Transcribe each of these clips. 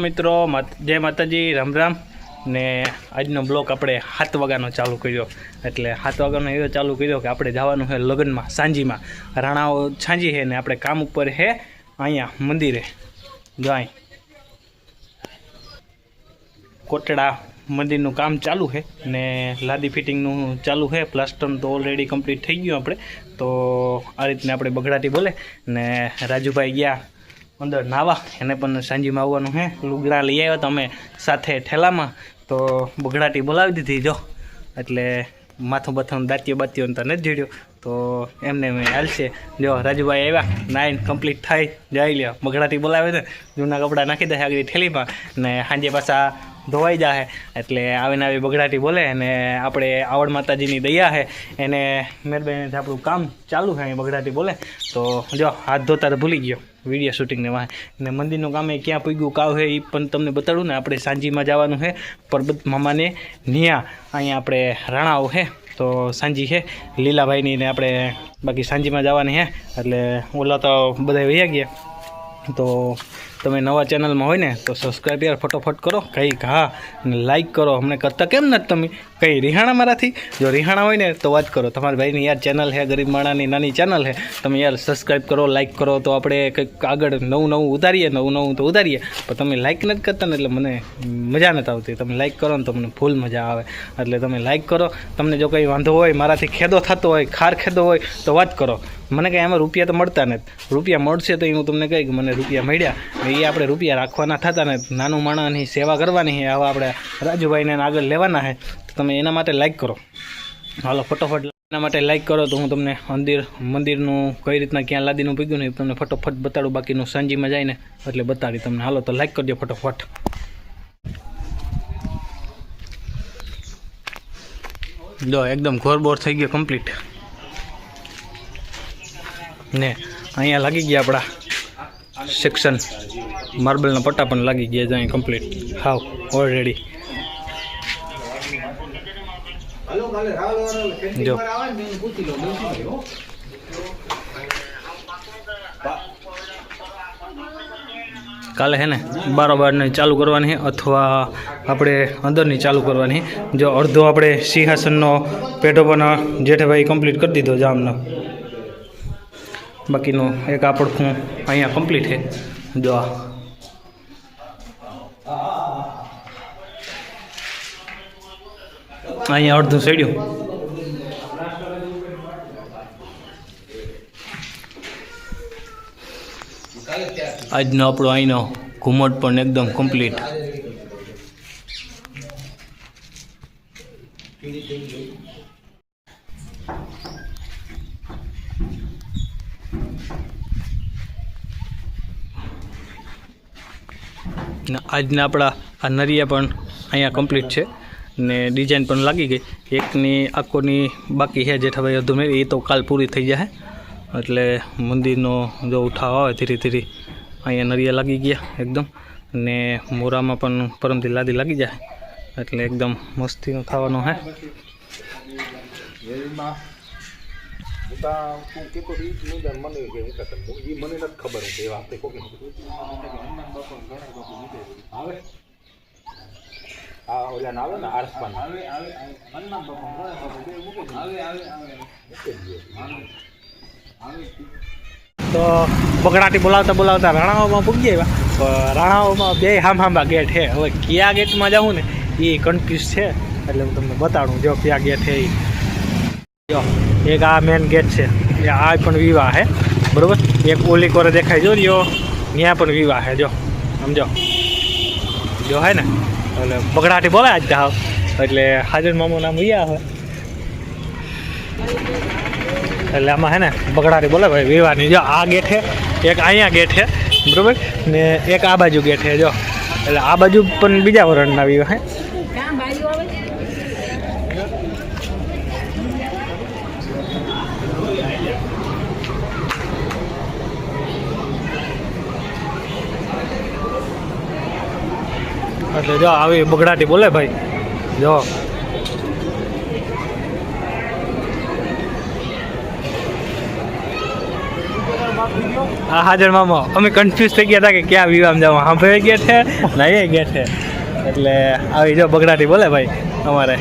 મિત્રો, જય માતાજી, રામ રામ ને આજનો બ્લોક આપણે 7 વાગ્યાનો ચાલુ કર્યો. એટલે 7 વાગ્યાનો એવો ચાલુ કર્યો કે આપણે જવાનું છે લગ્નમાં, સાંજીમાં. રાણાઓ સાંજી છે ને આપણે કામ ઉપર છે અહીંયા મંદિરે. જો અહીં કોટડા મંદિરનું કામ ચાલુ છે ને લાદી ફિટિંગનું ચાલુ છે. પ્લાસ્ટરનું તો ઓલરેડી કમ્પ્લીટ થઈ ગયું આપણે. તો આ રીતને આપણે બગડાટી બોલે ને રાજુભાઈ ગયા અંદર નાવા. એને પણ સાંજીમાં આવવાનું છે. લુગડા લઈ આવ્યા તમે સાથે ઠેલામાં. તો બગડાટી બોલાવી દીધી જો. એટલે માથું બાથું દાંતીઓ બાતીઓ તો નથી જીડ્યો. તો એમને મેં હાલશે. જો રાજુભાઈ આવ્યા, નાઈન કમ્પ્લીટ થઈ જઈ લ્યો. બગડાટી બોલાવે ને જૂના કપડાં નાખી દે આગળ થેલીમાં ને સાંજે પાછા ધોવાઈ જાય. એટલે આવીને આવી બગડાટી બોલે. અને આપણે આવડ માતાજીની દયા છે એને મહેરબાનીથી આપણું કામ ચાલુ છે અહીં બગડાટી બોલે. તો જો હાથ ધોતા તો ભૂલી ગયો વિડીયો શૂટિંગને વાહ. ને મંદિરનું કામ એ ક્યાં પૂગ્યું કાવ છે એ પણ તમને બતાડું ને. આપણે સાંજીમાં જવાનું છે પરબત મામાને ન્યા. અહીંયા આપણે રાણાઓ છે તો સાંજી છે લીલાભાઈની ને આપણે બાકી સાંજીમાં જવાની છે. એટલે ઓલા તો બધા વહ્યા ગયા. તો તમે નવા ચેનલમાં હોય ને તો સબસ્ક્રાઈબ યાર ફટોફટ કરો. કંઈક હા ને લાઈક કરો. અમને કરતા કેમ નથી તમે? કંઈ રિહાણા મારાથી? જો રિહાણા હોય ને તો વાત કરો. તમારા ભાઈની યાર ચેનલ છે, ગરીબ માણાની નાની ચેનલ છે. તમે યાર સબસ્ક્રાઈબ કરો, લાઈક કરો તો આપણે કંઈક આગળ નવું ઉતારીએ. નવું તો ઉતારીએ. પણ તમે લાઈક નથી કરતા ને એટલે મને મજા નથી આવતી. તમે લાઈક કરો ને તો મને ફૂલ મજા આવે. એટલે તમે લાઈક કરો. તમને જો કંઈ વાંધો હોય, મારાથી ખેદો થતો હોય, ખાર ખેદો હોય તો વાત કરો. મને કંઈ એમાં રૂપિયા તો મળતા નથી. રૂપિયા મળશે તો હું તમને કહી કે મને રૂપિયા મળ્યા. એ આપણે રૂપિયા રાખવાના થતા ને નાનું માણસની સેવા કરવાની છે. આવા આપણે રાજુભાઈને આગળ લેવાના છે. તો તમે એના માટે લાઈક કરો. હાલો ફટોફટ એના માટે લાઈક કરો તો હું તમને મંદિરનું કઈ રીતના ક્યાં લાદીનું પીગ્યું ને તમને ફટોફટ બતાડું. બાકીનું સાંજીમાં જઈને એટલે બતાડી તમને. હાલો તો લાઈક કરજો ફટોફટ. જો એકદમ ઘોરબોર થઈ ગયો કમ્પ્લીટ ને. અહીંયા લાગી ગયા આપણા સેક્શન. માર્બલના પટ્ટા પણ લાગી ગયા છે અહીં કમ્પ્લીટ હાવ ઓલરેડી. જો કાલે છે ને બારોબારની ચાલુ કરવાની છે અથવા આપણે અંદરની ચાલુ કરવાની છે. જો અડધો આપણે સિંહાસનનો પેઢો પણ જેઠાભાઈ કમ્પ્લીટ કરી દીધો જામનો. બાકીનું એક આ પડખું અહીંયા કમ્પ્લીટ છે. જો અહીંયા અડધું સડ્યું. આજનો આપણો અહીંનો ઘુમટ પણ એકદમ કમ્પ્લીટ. આજના આપણા આ નરિયા પણ અહીંયા કમ્પ્લીટ છે ને ડિઝાઇન પણ લાગી ગઈ. એકની આખોની બાકી છે જેઠાભાઈ અધૂર મેળવી. એ તો કાલ પૂરી થઈ જાય. એટલે મંદિરનો જો ઉઠાવ આવે ધીરે ધીરે અહીંયા નરિયા લાગી ગયા એકદમ. ને મોરામાં પણ પરમથી લાદી લાગી જાય એટલે એકદમ મસ્તીનો થવાનો હે. તો બગડાટી બોલાવતા રાણાઓમાં પૂગી આવ્યા. રાણાઓમાં બે હાંભા ગેટ છે. હવે કયા ગેટમાં જાઉં ને એ કન્ફ્યુઝ છે. એટલે હું તમને બતાડું જો કયા ગેટ છે એ. જો એક આ મેન ગેટ છે. આ પણ વિવાહ છે બરાબર. એક ઓલી કોરે દેખાય જો લ્યો ત્યાં પણ વિવાહ છે. જો સમજો જો હે ને. એટલે બગડાટી બોલાય આજ જાવ. એટલે હાજર મામું નામ વિયા હોય. એટલે આમાં હે ને બગડાટી બોલે ભાઈ વિવાહની. જો આ ગેટ છે, એક અહીંયા ગેટ છે બરાબર ને એક આ બાજુ ગેટ છે. જો એટલે આ બાજુ પણ બીજા વરણના વિવાહ હે. એટલે જો આવી બગડાટી બોલે ભાઈ. જો હા હાજર મામો અમે કન્ફ્યુઝ થઈ ગયા હતા કે ક્યાં વિવામ જવા સાંભળી ગયા છે ના એ ગયા છે એટલે આવી જો બગડાટી બોલે ભાઈ અમારે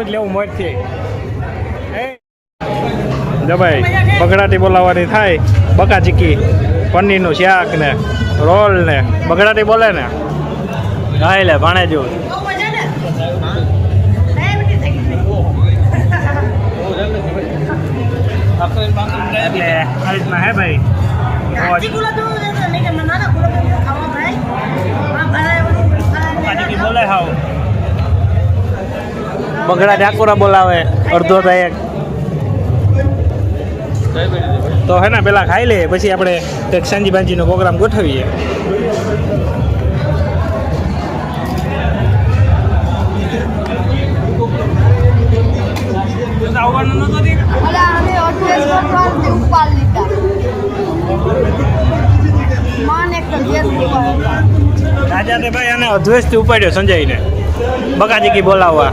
જ લેવું મોજથી જો ભાઈ બગડાટી બોલાવવાની થાય બકા ચીકી પનીરનું શાક ને રોલ ને બગડાટી બોલે ને ગાય લે ભાણે જો એટલે આ રીતના હે ભાઈ બોલે હાવ બગડા ડાકોરા બોલાવે અડધો થાય એક તો હે ને પેલા ખાઈ લે પછી આપણે એક સાંજી બાંજીનો પ્રોગ્રામ ગોઠવીએ રાજા ભાઈ આને અધ્વેશથી ઉપાડ્યો સંજયને બકાજીકી બોલાવવા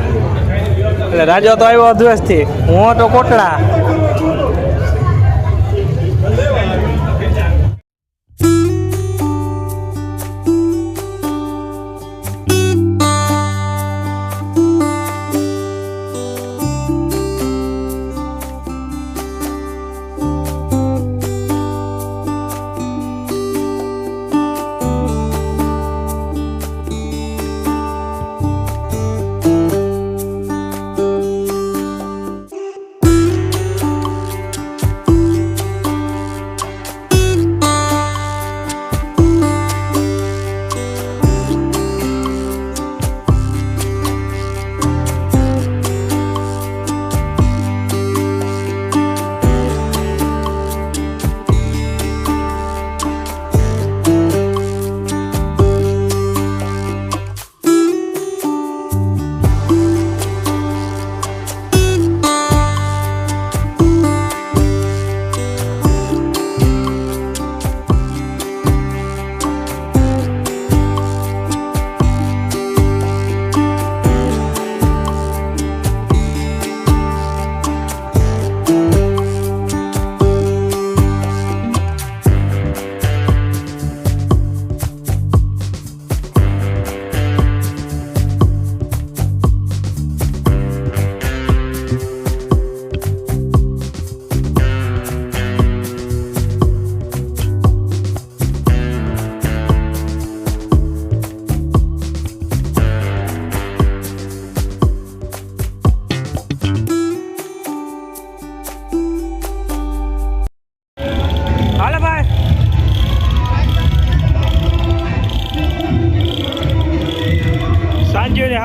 એટલે રાજો તો આવ્યો અધ્વેશથી હું તો કોટડા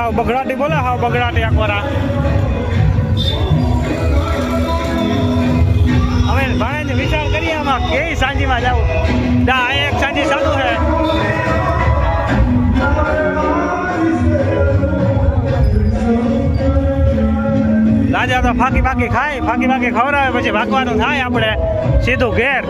હાવ બગડાટી બોલે હાવ બગડાટી આકોરા હવે ભાણે વિચાર કરીએ આમાં કેવી સાંજીમાં જવું દા એક સાંજી સાદું છે રાજા તો ફાકી ફાકી ખવડાવે પછી ભાગવાનું થાય આપણે સીધું ઘેર.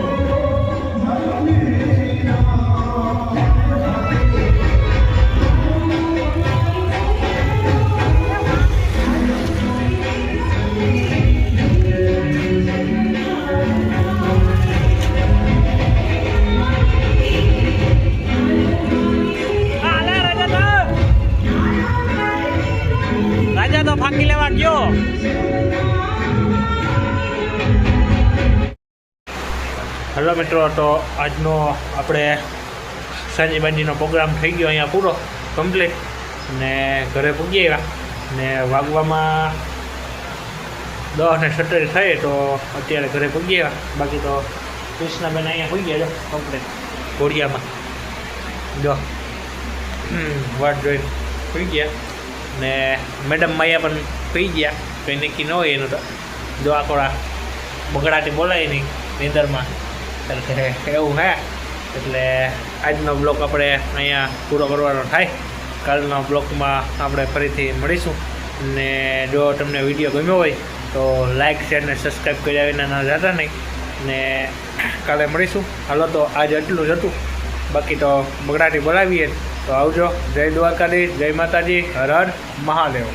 રાજા તો ફાંકી લેવા ગયો. હેલો મિત્રો, તો આજનો આપણે સાંજેબાજીનો પ્રોગ્રામ થઈ ગયો અહીંયા પૂરો કમ્પ્લીટ ને ઘરે પૂગી આવ્યા ને વાગવામાં 10:17 થઈ તો અત્યારે ઘરે પૂગી આવ્યા. બાકી તો કૃષ્ણાબેન અહીંયા હોઈ ગયા જો કમ્પ્લીટ ઘોડિયામાં જો વાટ જોઈને હોઈ ગયા ને મેડમ માયા પણ પી ગયા, કંઈ નક્કી ન હોય એનું તો જો આખોડા બગડાટી બોલાય નહીં નીંદરમાં એટલે એવું હે. એટલે આજનો બ્લોગ આપણે અહીંયા પૂરો કરવાનો થાય. કાલના બ્લોગમાં આપણે ફરીથી મળીશું ને જો તમને વિડીયો ગમ્યો હોય તો લાઇક શેર ને સબસ્ક્રાઈબ કર્યા વિના ના જતા નહીં ને કાલે મળીશું. હાલો તો આજે એટલું જ હતું, બાકી તો બગડાટી બોલાવીએ તો આવજો. જય દ્વારકાધીશ, જય માતાજી, હર હર મહાદેવ.